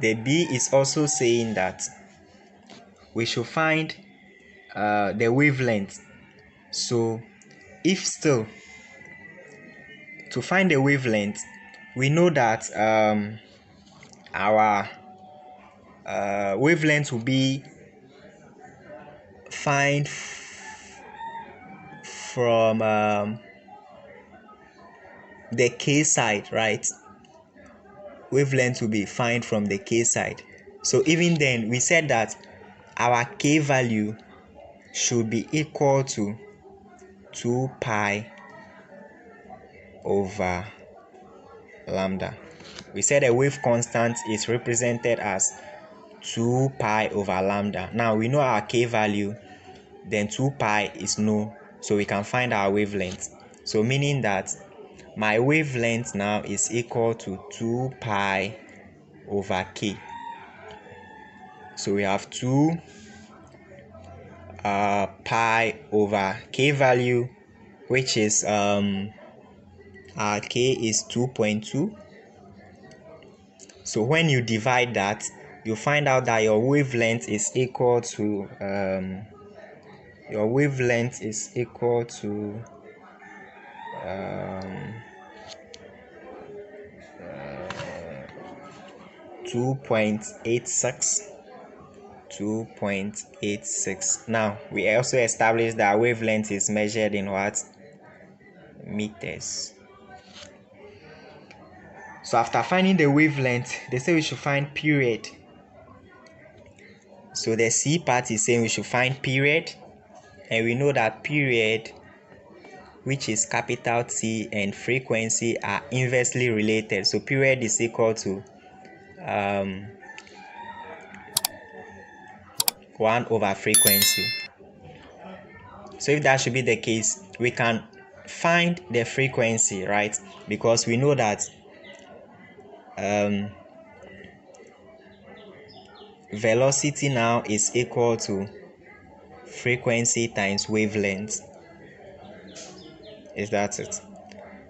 the B is also saying that we should find the wavelength. So if still to find the wavelength, we know that our wavelength will be find from the K side, right? Wavelength will be find from the K side. So even then, we said that our K value should be equal to 2 pi over lambda. We said a wave constant is represented as 2 pi over lambda. Now we know our K value, then 2 pi is known, so we can find our wavelength. So meaning that my wavelength now is equal to 2 pi over K. So we have 2 pi over K value, which is our K is 2.2. So when you divide that, you find out that your wavelength is equal to 2.86. Now we also established that wavelength is measured in what? Meters. So after finding the wavelength, they say we should find period. So the C part is saying we should find period, and we know that period, which is capital T, and frequency are inversely related. So period is equal to 1 over frequency. So if that should be the case, we can find the frequency, right? Because we know that velocity now is equal to frequency times wavelength. Is that it?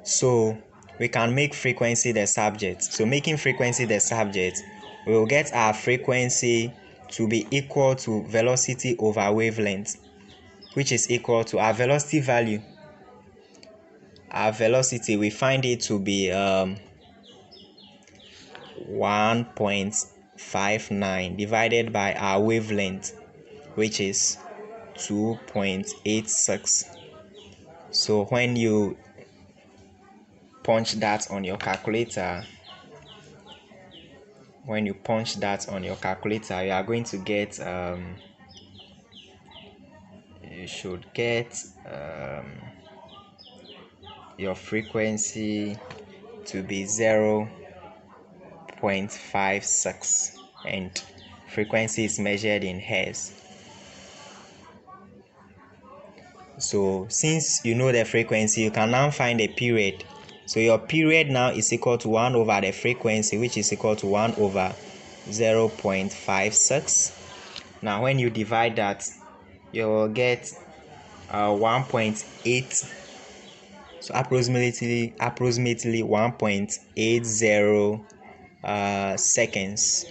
So we can make frequency the subject. So making frequency the subject, we will get our frequency to be equal to velocity over wavelength, which is equal to our velocity value. Our velocity, we find it to be 1.59 divided by our wavelength, which is 2.86. So when you punch that on your calculator, you are going to get you should get your frequency to be 0.56, and frequency is measured in hertz. So since you know the frequency, you can now find a period. So your period now is equal to 1 over the frequency, which is equal to 1 over 0.56. Now when you divide that, you will get 1.8, so approximately 1.80 seconds,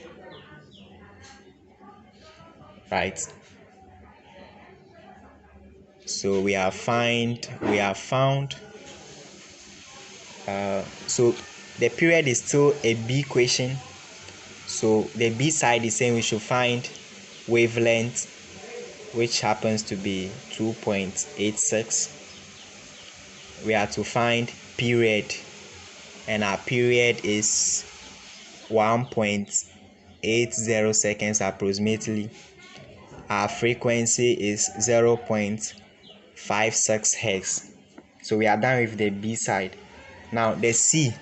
right? So we have found so the period is still a B question. So the B side is saying we should find wavelength, which happens to be 2.86. We are to find period, and our period is 1.80 seconds approximately. Our frequency is 0.56 hertz. So we are done with the B side. Now the C.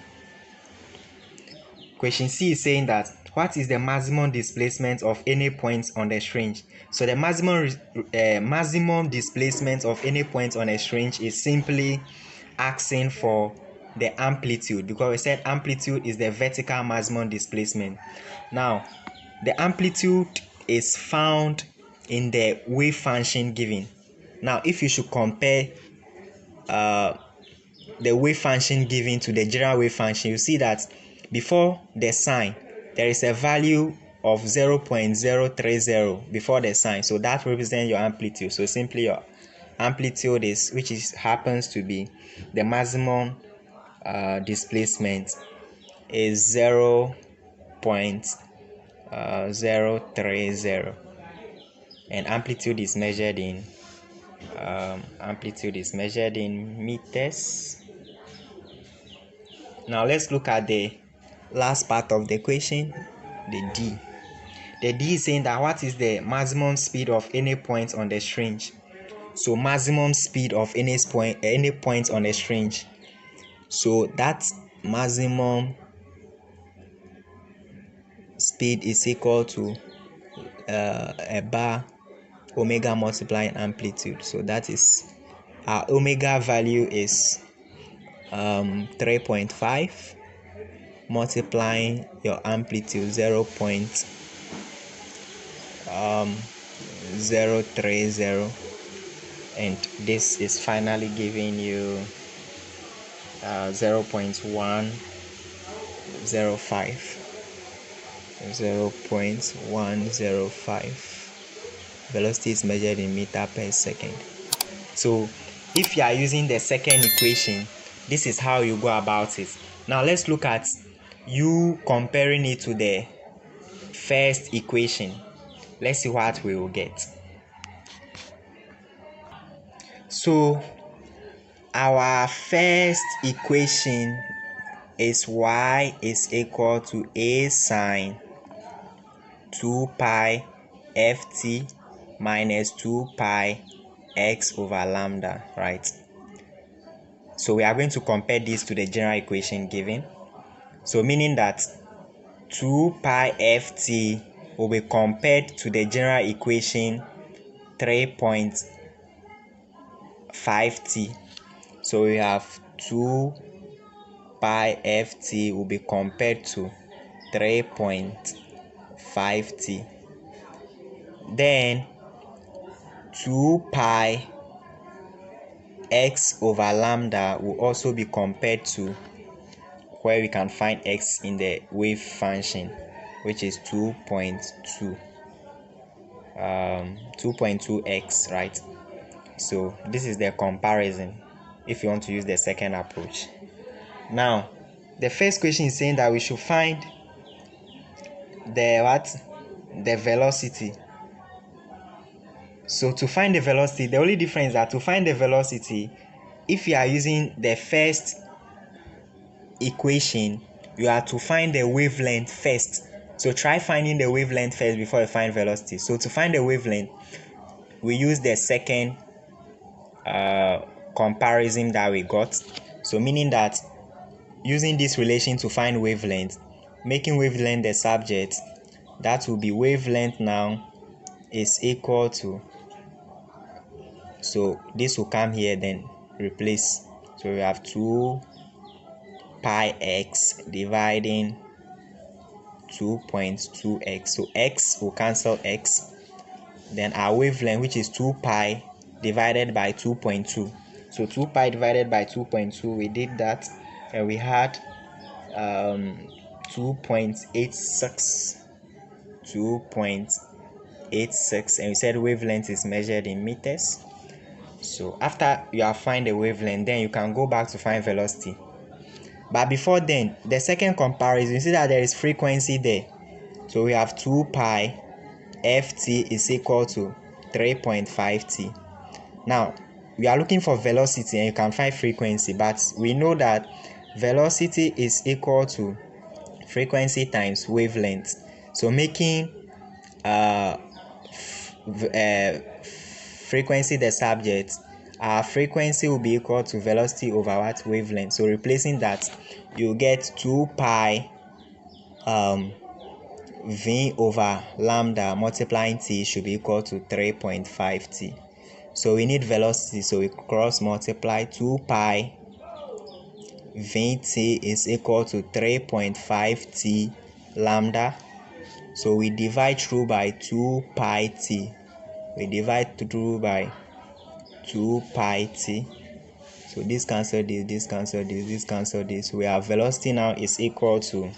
Question C is saying that what is the maximum displacement of any point on the string? So the maximum displacement of any point on a string is simply asking for the amplitude, because we said amplitude is the vertical maximum displacement. Now the amplitude is found in the wave function given. Now if you should compare the wave function given to the general wave function, you see that before the sign, there is a value of 0.030 before the sign, so that represents your amplitude. So simply your amplitude is, happens to be the maximum displacement, is 0.030, and amplitude is measured in meters. Now let's look at the last part of the equation, the D. The D is saying that what is the maximum speed of any point on the string. So maximum speed of any point on the string. So that maximum speed is equal to a bar omega multiplying amplitude. So that is, our omega value is 3.5 multiplying your amplitude 0.030, and this is finally giving you 0.105. Velocity is measured in meter per second. So if you are using the second equation, this is how you go about it. Now let's look at you comparing it to the first equation. Let's see what we will get. So our first equation is y is equal to a sine 2 pi ft minus 2 pi x over lambda, right? So we are going to compare this to the general equation given. So meaning that 2 pi ft will be compared to the general equation 3.5t. So we have 2 pi ft will be compared to 3.5t. Then 2 pi x over lambda will also be compared to where we can find x in the wave function, which is 2.2x, right? So this is the comparison if you want to use the second approach. Now the first question is saying that we should find the velocity. So to find the velocity, the only difference is that to find the velocity, if you are using the first equation, you have to find the wavelength first. So try finding the wavelength first before you find velocity. So to find the wavelength, we use the second comparison that we got. So meaning that using this relation to find wavelength, making wavelength the subject, that will be wavelength now is equal to, so this will come here, then replace. So we have 2 pi x dividing 2.2x. So x will cancel x. Then our wavelength, which is 2 pi divided by 2.2. So 2 pi divided by 2.2, we did that, and we had 2.86, and we said wavelength is measured in meters. So after you have find the wavelength, then you can go back to find velocity. But before then, the second comparison, you see that there is frequency there. So we have 2 pi ft is equal to 3.5t. Now we are looking for velocity and you can find frequency, but we know that velocity is equal to frequency times wavelength. So making frequency the subject, our frequency will be equal to velocity over what? Wavelength. So replacing that, you get 2 pi v over lambda multiplying t should be equal to 3.5t. So we need velocity, so we cross multiply. 2 pi vt is equal to 3.5t lambda. So we divide through by 2 pi t. We divide through by 2 pi t. So this cancel this, this cancel this, this cancel this. We have velocity now is equal to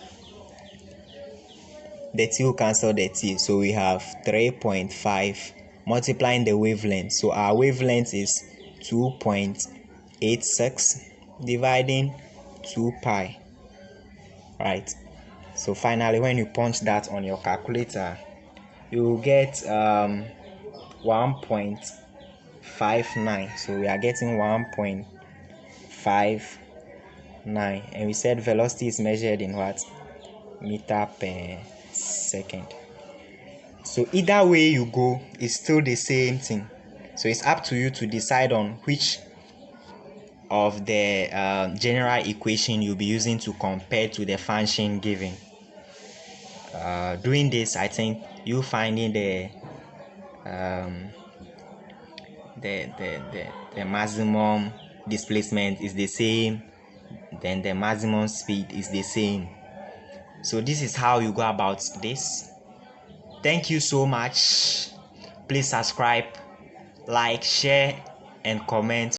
the t will cancel the t, so we have 3.5 multiplying the wavelength. So our wavelength is 2.86 dividing 2 pi, right? So finally, when you punch that on your calculator, you will get 1.59. So we are getting 1.59, and we said velocity is measured in what? Meter per second. So either way you go, it's still the same thing. So it's up to you to decide on which of the general equation you'll be using to compare to the function given. Doing this, I think you finding the maximum displacement is the same, then the maximum speed is the same. So this is how you go about this. Thank you so much. Please subscribe, like, share, and comment.